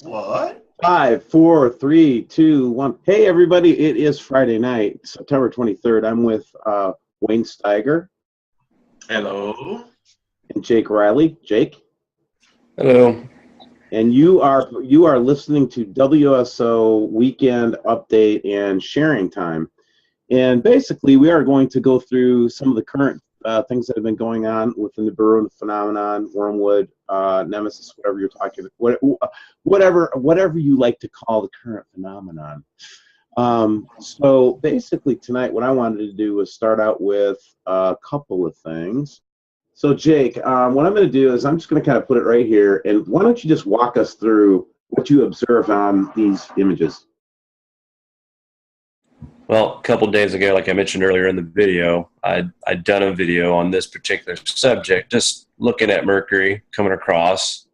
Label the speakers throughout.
Speaker 1: What?
Speaker 2: 5, 4, 3, 2, 1. Hey, everybody. It is Friday night, September 23rd. I'm with Wayne Steiger
Speaker 1: Hello.
Speaker 2: and Jake Riley. Jake,
Speaker 3: Hello.
Speaker 2: and you are listening to WSO Weekend Update and Sharing Time. And basically, we are going to go through some of the current things that have been going on with the Nibiru phenomenon, wormwood, nemesis, whatever you're talking about, whatever you like to call the current phenomenon. So basically, tonight, what I wanted to do was start out with a couple of things. So, Jake, what I'm going to do is I'm just going to kind of put it right here, and why don't you just walk us through what you observe on these images?
Speaker 3: Well, a couple days ago, like I mentioned earlier in the video, I'd done a video on this particular subject, just looking at Mercury coming across.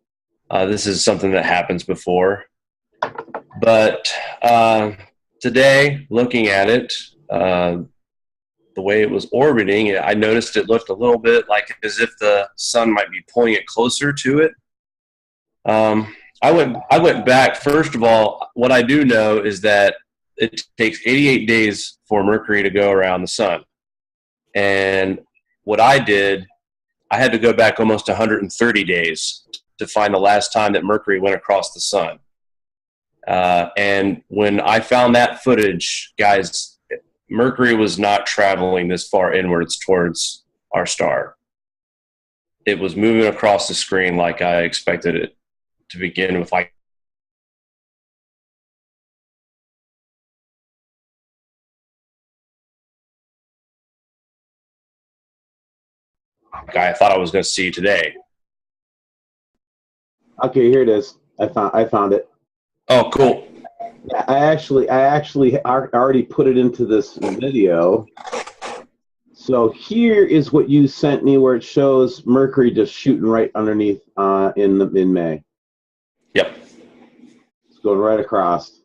Speaker 3: This is something that happens before. But today, looking at it, the way it was orbiting, I noticed it looked a little bit like as if the sun might be pulling it closer to it. I went back. First of all, what I do know is that it takes 88 days for Mercury to go around the sun. And what I did, I had to go back almost 130 days to find the last time that Mercury went across the sun. And when I found that footage, guys, Mercury was not traveling this far inwards towards our star. It was moving across the screen like I expected it to begin with, like I thought I was going to see today.
Speaker 2: Okay, here it is. I found it.
Speaker 3: Oh, cool.
Speaker 2: I actually already put it into this video. So here is what you sent me, where it shows Mercury just shooting right underneath in May.
Speaker 3: Yep.
Speaker 2: It's going right across.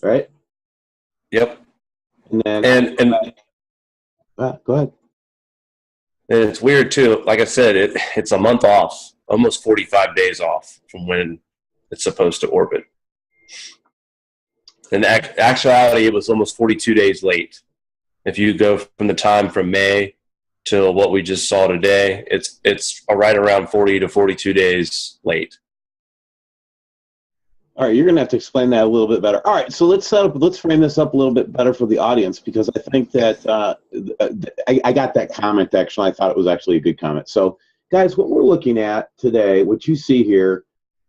Speaker 2: Right?
Speaker 3: Yep.
Speaker 2: And then go ahead.
Speaker 3: And it's weird too. Like I said, it's a month off, almost 45 days off from when it's supposed to orbit. In actuality, it was almost 42 days late. If you go from the time from May to what we just saw today, it's right around 40 to 42 days late.
Speaker 2: All right, you're going to have to explain that a little bit better. All right, so let's frame this up a little bit better for the audience, because I think that I got that comment, actually. I thought it was actually a good comment. So, guys, what we're looking at today, what you see here,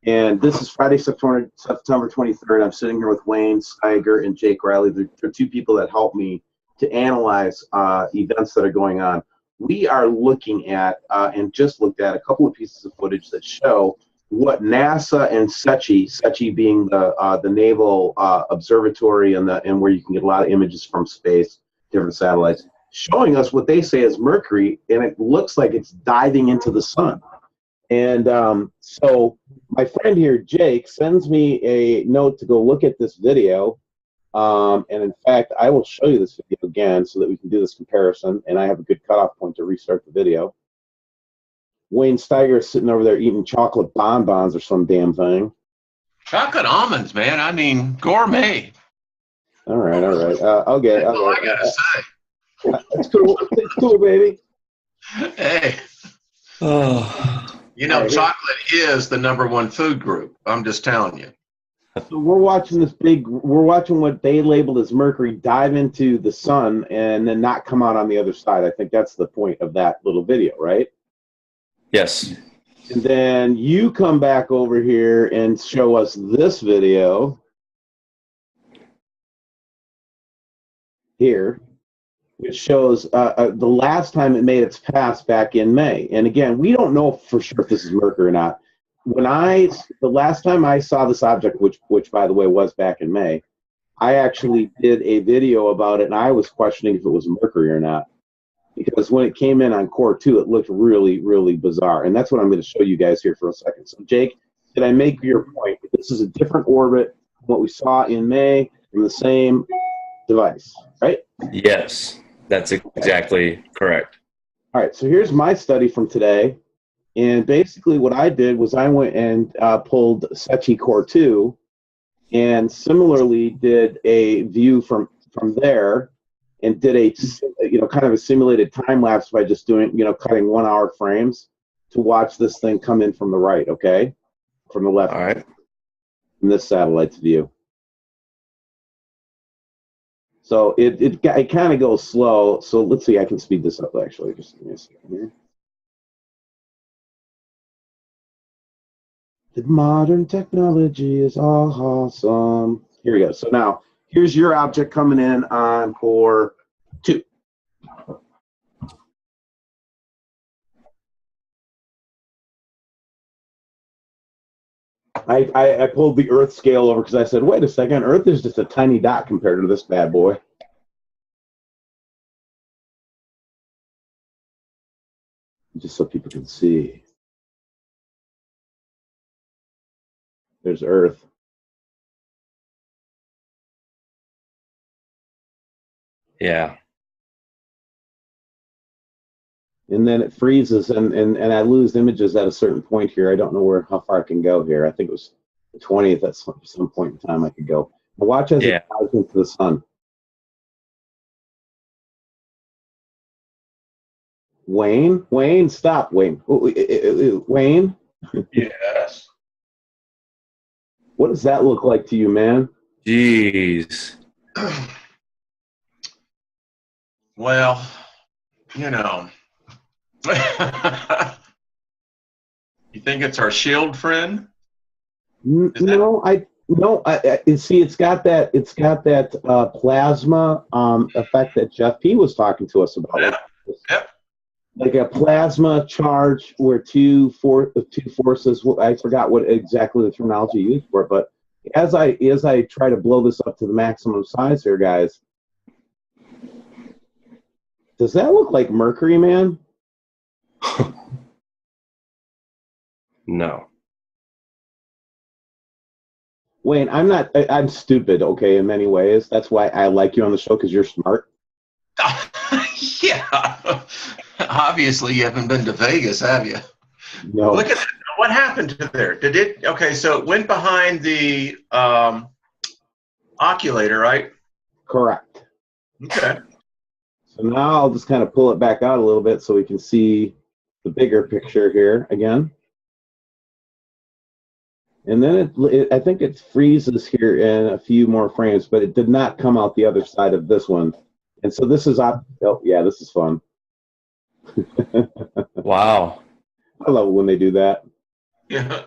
Speaker 2: and this is Friday, September 23rd. I'm sitting here with Wayne Steiger and Jake Riley. They're two people that help me to analyze events that are going on. We are looking at, and just looked at, a couple of pieces of footage that show what NASA and SETI being the naval observatory and where you can get a lot of images from space, different satellites, showing us what they say is Mercury, and it looks like it's diving into the sun. And so my friend here, Jake, sends me a note to go look at this video. And in fact, I will show you this video again so that we can do this comparison, and I have a good cutoff point to restart the video. Wayne Steiger is sitting over there eating chocolate bonbons or some damn thing.
Speaker 1: Chocolate almonds, man. I mean, gourmet.
Speaker 2: All right. Okay.
Speaker 1: That's all I gotta say.
Speaker 2: That's cool. It's cool, baby.
Speaker 1: Hey.
Speaker 3: Oh.
Speaker 1: You know, chocolate is the #1 food group. I'm just telling you.
Speaker 2: So we're watching what they labeled as Mercury dive into the sun and then not come out on the other side. I think that's the point of that little video, right?
Speaker 3: Yes.
Speaker 2: And then you come back over here and show us this video here, which shows the last time it made its pass back in May. And again, we don't know for sure if this is Mercury or not. The last time I saw this object, which by the way was back in May, I actually did a video about it, and I was questioning if it was Mercury or not, because when it came in on Core 2, it looked really, really bizarre. And that's what I'm going to show you guys here for a second. So, Jake, did I make your point? This is a different orbit from what we saw in May from the same device, right?
Speaker 3: Yes, that's exactly correct.
Speaker 2: All right, so here's my study from today. And basically what I did was I went and pulled Sechi Core 2 and similarly did a view from there and did a, kind of a simulated time lapse by just doing, cutting 1 hour frames to watch this thing come in from the right, okay? From the left,
Speaker 3: All right.
Speaker 2: from this satellite's view. So it kind of goes slow. So let's see, I can speed this up actually. Just give me a second here. The modern technology is awesome. Here we go. So now here's your object coming in on core 2. I pulled the Earth scale over because I said, wait a second, Earth is just a tiny dot compared to this bad boy. Just so people can see. There's Earth.
Speaker 3: Yeah.
Speaker 2: And then it freezes, and I lose images at a certain point here. I don't know how far I can go here. I think it was the 20th at some point in time I could go. But watch as it flies into the sun. Wayne, stop, Wayne. Wayne?
Speaker 1: Yes.
Speaker 2: What does that look like to you, man?
Speaker 3: Jeez.
Speaker 1: Well, you know. You think it's our shield friend?
Speaker 2: No, see, it's got that plasma effect that Jeff P was talking to us about.
Speaker 1: Yeah. Yep.
Speaker 2: Like a plasma charge where two forces. I forgot what exactly the terminology used for it, but as I try to blow this up to the maximum size here, guys, does that look like Mercury, man?
Speaker 3: No.
Speaker 2: Wayne, I'm stupid, okay, in many ways. That's why I like you on the show, because you're smart.
Speaker 1: Yeah. Obviously, you haven't been to Vegas, have you?
Speaker 2: No.
Speaker 1: Look at that. What happened to there? Did it? Okay, so it went behind the oculator, right?
Speaker 2: Correct.
Speaker 1: Okay.
Speaker 2: So now I'll just kind of pull it back out a little bit so we can see the bigger picture here again. And then I think it freezes here in a few more frames, but it did not come out the other side of this one. And so this is oh yeah, this is fun.
Speaker 3: Wow.
Speaker 2: I love it when they do that.
Speaker 1: Yeah.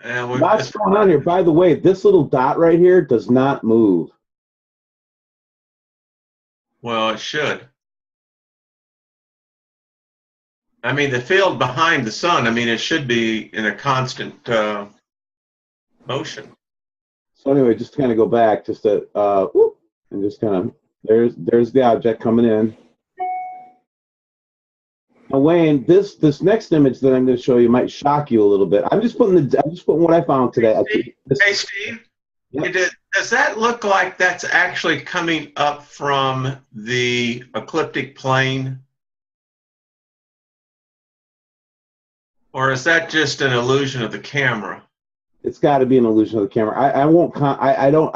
Speaker 2: What's going on here? By the way, this little dot right here does not move.
Speaker 1: Well, it should. I mean, the field behind the sun, I mean, it should be in a constant motion.
Speaker 2: So anyway, just to kind of go back, just to, and just kind of, there's the object coming in. Now, Wayne, this next image that I'm going to show you might shock you a little bit. I'm just putting what I found today.
Speaker 1: Hey, Steve,
Speaker 2: yep.
Speaker 1: Does that look like that's actually coming up from the ecliptic plane? Or is that just an illusion of the camera?
Speaker 2: It's got to be an illusion of the camera. I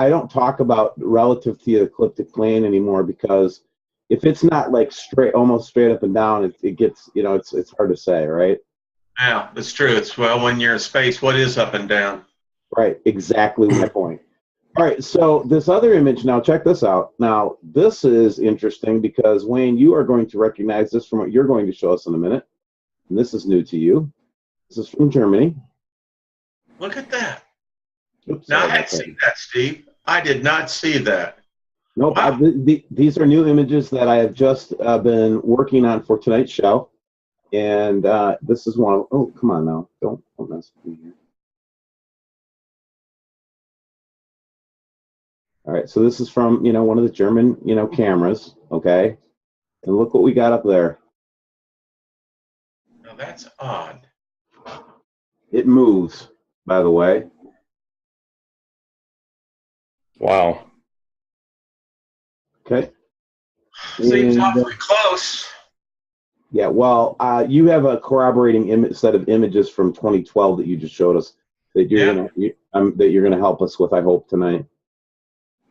Speaker 2: don't talk about relative to the ecliptic plane anymore, because if it's not like almost straight up and down, it gets, it's hard to say, right?
Speaker 1: Yeah, that's true. It's, well, when you're in space, what is up and down?
Speaker 2: Right, exactly my point. All right, so this other image, now check this out. Now, this is interesting because, Wayne, you are going to recognize this from what you're going to show us in a minute. And this is new to you. This is from Germany.
Speaker 1: Look at that.
Speaker 2: Oops,
Speaker 1: now, I hadn't seen that, Steve. I did not see that.
Speaker 2: Nope.
Speaker 1: Wow.
Speaker 2: These are new images that I have just been working on for tonight's show. And this is one. Oh, come on now. Don't mess with me here. All right, so this is from, one of the German, cameras, okay? And look what we got up there.
Speaker 1: Now, that's odd.
Speaker 2: It moves, by the way.
Speaker 3: Wow.
Speaker 2: Okay.
Speaker 1: Seems awfully close.
Speaker 2: Yeah, well, you have a corroborating set of images from 2012 that you just showed us that you're gonna help us with, I hope, tonight.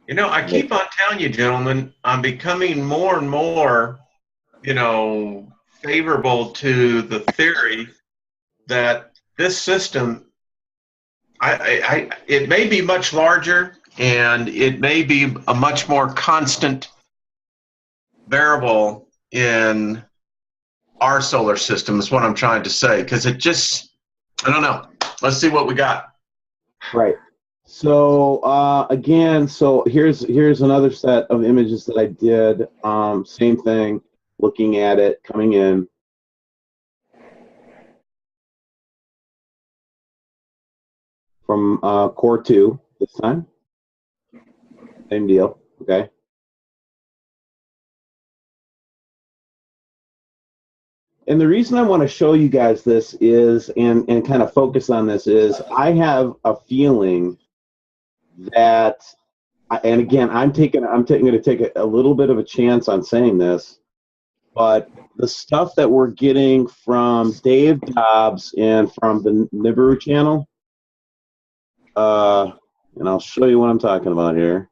Speaker 1: You know, I keep on telling you, gentlemen, I'm becoming more and more, favorable to the theory that this system, it may be much larger and it may be a much more constant variable in our solar system is what I'm trying to say, because it just, I don't know. Let's see what we got.
Speaker 2: Right. So again, so here's another set of images that I did. Same thing, looking at it, coming in. From core 2 this time. Same deal, okay? And the reason I want to show you guys this is, and kind of focus on this, is I have a feeling that, and again, I'm going to take a little bit of a chance on saying this, but the stuff that we're getting from Dave Dobbs and from the Nibiru channel, and I'll show you what I'm talking about here.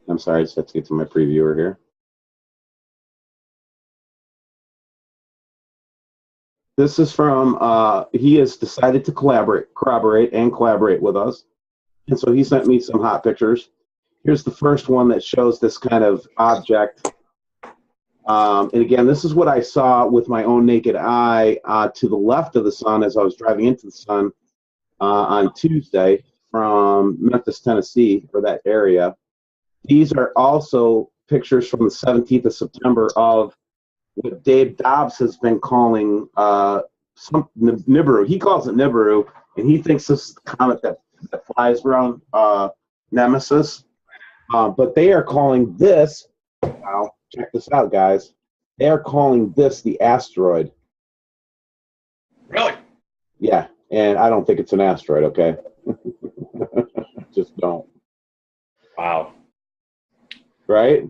Speaker 2: I'm sorry, I just have to get to my previewer here. This is from, he has decided to corroborate and collaborate with us. And so he sent me some hot pictures. Here's the first one that shows this kind of object. And again, this is what I saw with my own naked eye to the left of the sun as I was driving into the sun on Tuesday from Memphis, Tennessee, or that area. These are also pictures from the 17th of September of what Dave Dobbs has been calling Nibiru. He calls it Nibiru, and he thinks this is the comet that flies around Nemesis. But they are calling this, wow, check this out, guys. They are calling this the asteroid.
Speaker 1: Really?
Speaker 2: Yeah, and I don't think it's an asteroid, okay? Just don't.
Speaker 3: Wow.
Speaker 2: Right?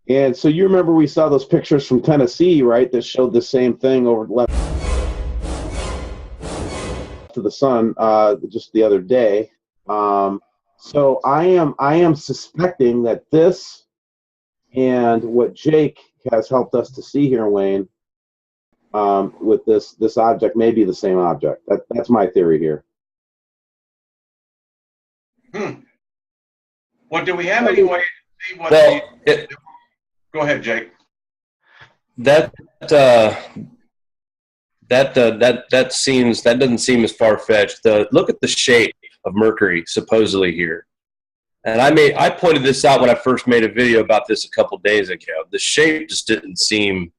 Speaker 2: And so you remember we saw those pictures from Tennessee, right, that showed the same thing over left to the sun just the other day. So I am suspecting that this and what Jake has helped us to see here, Wayne, with this object may be the same object. That's my theory here.
Speaker 1: Well, do we have any way to see what Go ahead, Jake.
Speaker 3: That doesn't seem as far-fetched. Look at the shape of Mercury supposedly here. And I pointed this out when I first made a video about this a couple days ago. The shape just didn't seem.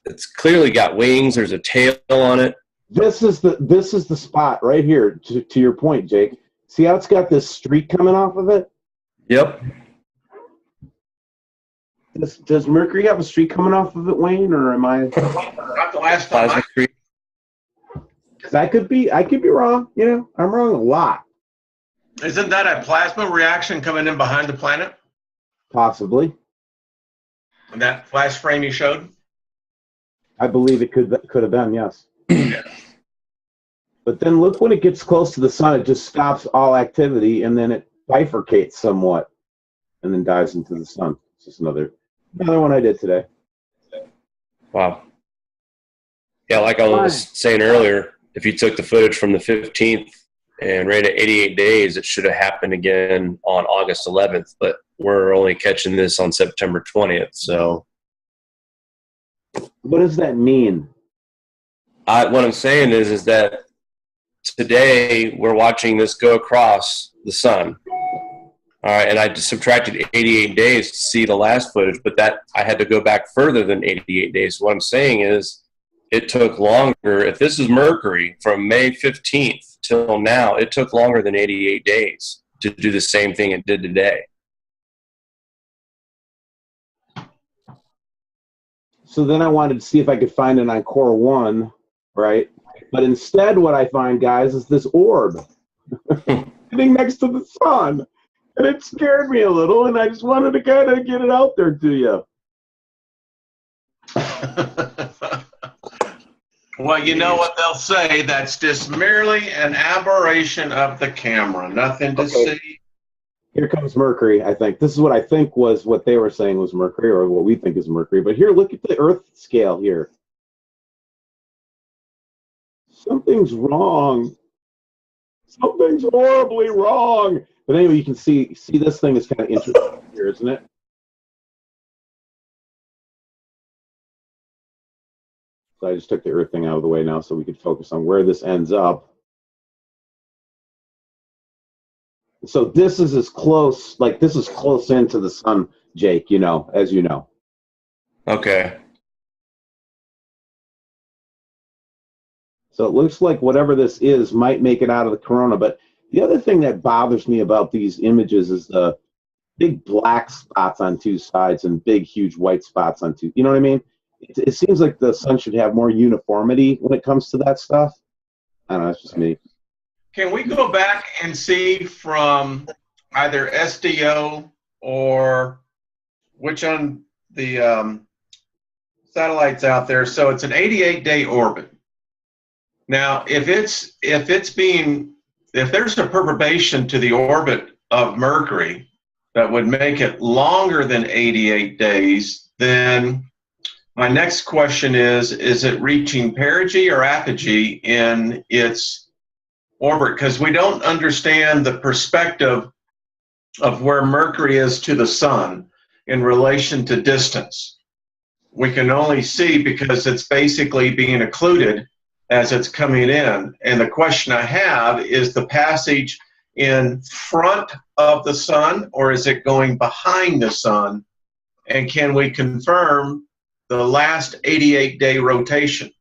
Speaker 3: It's clearly got wings. There's a tail on it.
Speaker 2: This is the spot right here. To your point, Jake. See how it's got this streak coming off of it?
Speaker 3: Yep.
Speaker 2: Does Mercury have a streak coming off of it, Wayne, or am I?
Speaker 1: Not the last time.
Speaker 2: I could be wrong. You know, I'm wrong a lot.
Speaker 1: Isn't that a plasma reaction coming in behind the planet?
Speaker 2: Possibly.
Speaker 1: And that flash frame you showed?
Speaker 2: I believe it could have been, yes.
Speaker 1: Yeah.
Speaker 2: But then look, when it gets close to the sun, it just stops all activity, and then it bifurcates somewhat, and then dives into the sun. It's just another one I did today.
Speaker 3: Wow. Yeah, like I was saying earlier, if you took the footage from the 15th and ran it 88 days, it should have happened again on August 11th, but we're only catching this on September 20th. So
Speaker 2: what does that mean?
Speaker 3: What I'm saying is that today we're watching this go across the sun. All right, and I just subtracted 88 days to see the last footage, but that I had to go back further than 88 days. What I'm saying is it took longer. If this is Mercury from May 15th till now, it took longer than 88 days to do the same thing it did today.
Speaker 2: So then I wanted to see if I could find it on core 1, right? But instead what I find, guys, is this orb. sitting next to the sun. And it scared me a little, and I just wanted to kind of get it out there to you.
Speaker 1: Well, you know what they'll say. That's just merely an aberration of the camera. Nothing to see.
Speaker 2: Here comes Mercury, I think. This is what I think was what they were saying was Mercury, or what we think is Mercury. But here, look at the Earth scale here. Something's wrong. Something's horribly wrong. But anyway, you can see this thing is kind of interesting here, isn't it? So I just took the Earth thing out of the way now so we could focus on where this ends up. So this is as close, like this is close into the sun, Jake, you know, as you know.
Speaker 3: Okay.
Speaker 2: So it looks like whatever this is might make it out of the corona. But the other thing that bothers me about these images is the big black spots on two sides and big, huge white spots on two. You know what I mean? It seems like the sun should have more uniformity when it comes to that stuff. I don't know, it's just me.
Speaker 1: Can we go back and see from either SDO or which on the satellites out there? So it's an 88-day orbit. Now, if there's a perturbation to the orbit of Mercury that would make it longer than 88 days, then my next question is it reaching perigee or apogee in its orbit? Because we don't understand the perspective of where Mercury is to the sun in relation to distance. We can only see because it's basically being occluded as it's coming in. And the question I have is the passage in front of the sun, or is it going behind the sun? And can we confirm the last 88-day rotation?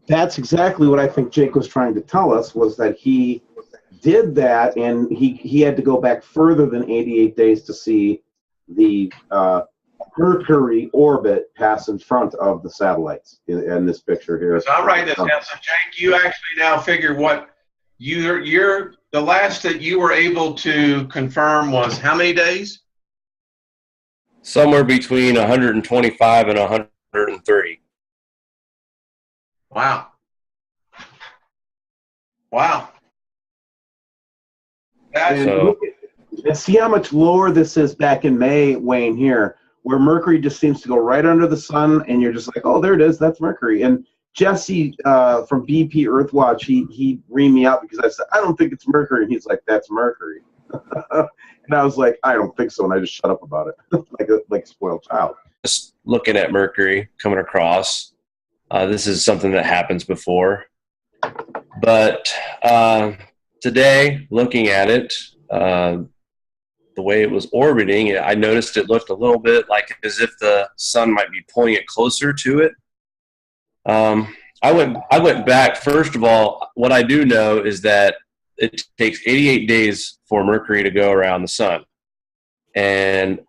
Speaker 2: That's exactly what I think Jake was trying to tell us, was that he did that, and he had to go back further than 88 days to see the Mercury orbit pass in front of the satellites in this picture here.
Speaker 1: So I'll write this down. So Jake, you actually now figure what the last that you were able to confirm was how many days?
Speaker 3: Somewhere between 125 and 130.
Speaker 1: Wow. Wow.
Speaker 2: And see how much lower this is back in May, Wayne, here, where Mercury just seems to go right under the sun, and you're just like, oh, there it is, that's Mercury. And Jesse from BP Earthwatch, he reamed me out because I said, I don't think it's Mercury. And he's like, that's Mercury. And I was like, I don't think so, and I just shut up about it, like a spoiled child.
Speaker 3: Just looking at Mercury coming across, this is something that happens before. But today, looking at it, the way it was orbiting, I noticed it looked a little bit like as if the sun might be pulling it closer to it. I went back. First of all, what I do know is that it takes 88 days for Mercury to go around the sun. And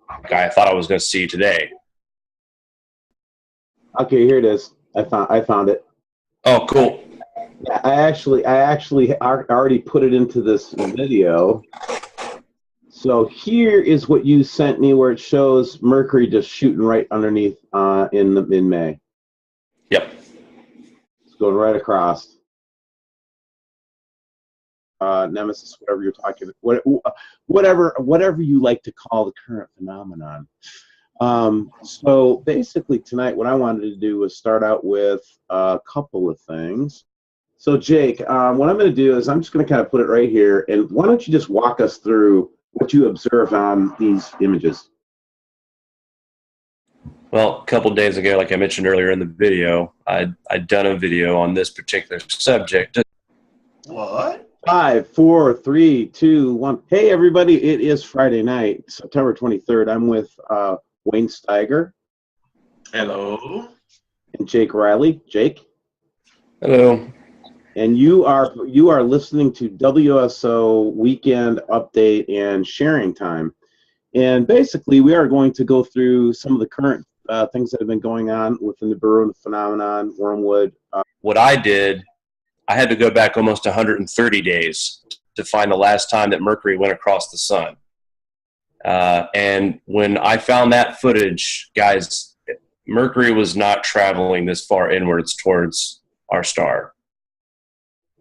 Speaker 3: I thought I was going to see today.
Speaker 2: Okay, here it is. I found it.
Speaker 3: Oh, cool.
Speaker 2: Yeah, I actually already put it into this video. So here is what you sent me, where it shows Mercury just shooting right underneath in May.
Speaker 3: Yep.
Speaker 2: It's going right across. Nemesis, whatever you're talking about, whatever you like to call the current phenomenon. So basically tonight, what I wanted to do was start out with a couple of things. So Jake, what I'm going to do is I'm just going to kind of put it right here, and why don't you just walk us through what you observed on these images?
Speaker 3: Well, a couple of days ago, like I mentioned earlier in the video, I'd done a video on this particular subject.
Speaker 1: What?
Speaker 2: 5, 4, 3, 2, 1. Hey, everybody. It is Friday night, September 23rd. I'm with Wayne Steiger.
Speaker 1: Hello.
Speaker 2: And Jake Riley. Jake.
Speaker 3: Hello.
Speaker 2: And you are listening to WSO Weekend Update and Sharing Time. And basically, we are going to go through some of the current things that have been going on with the Nibiru phenomenon, Wormwood.
Speaker 3: What I did I had to go back almost 130 days to find the last time that Mercury went across the sun. And when I found that footage, guys, Mercury was not traveling this far inwards towards our star.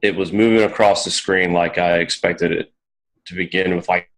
Speaker 3: It was moving across the screen like I expected it to begin with, like